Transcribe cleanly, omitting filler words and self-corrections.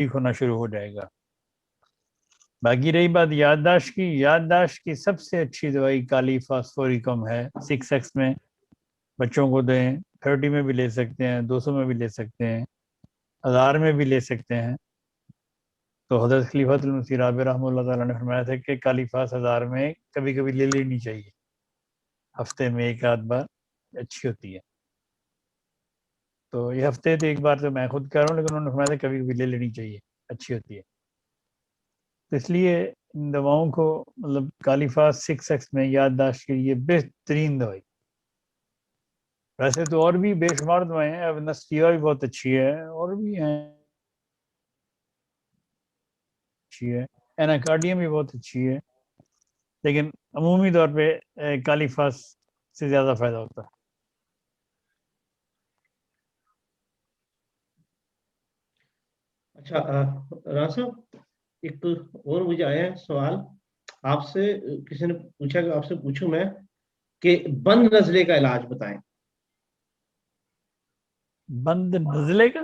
ٹھیک ہونا شروع ہو جائے گا. باقی رہی بات یادداشت کی سب سے اچھی دوائی کالی فاسفوریکم ہے. 6x میں بچوں کو دیں, 30 میں بھی لے سکتے ہیں, 200 میں بھی لے سکتے ہیں, 1000 میں بھی لے سکتے ہیں. تو حضرت خلیفۃ المسیح رابع رحمہ اللہ تعالیٰ نے فرمایا تھا کہ کالی فاس 1000 میں کبھی کبھی لے لینی چاہیے, ہفتے میں ایک آدھ بار اچھی ہوتی ہے. تو یہ ہفتے تو ایک بار تو میں خود کہہ رہا ہوں, لیکن انہوں نے فرمایا تھا کبھی کبھی لے لینی چاہیے, اچھی ہوتی ہے. تو اس لیے ان دواؤں کو مطلب کالی فاس 6x میں یادداشت کے لیے بہترین دوائی. ویسے تو اور بھی بے شمار دوائیں ہیں, اب نسٹیا بھی بہت اچھی ہے, اور بھی ہیں اچھی ہے, ایناکارڈیم بھی بہت اچھی ہے, لیکن عمومی طور پہ کالی فاس سے زیادہ فائدہ ہوتا ہے. اچھا رانا صاحب, ایک اور مجھے آیا ہے سوال آپ سے, کسی نے پوچھا کہ آپ سے پوچھوں میں کہ بند نزلے کا علاج بتائیں. بند نزلے کا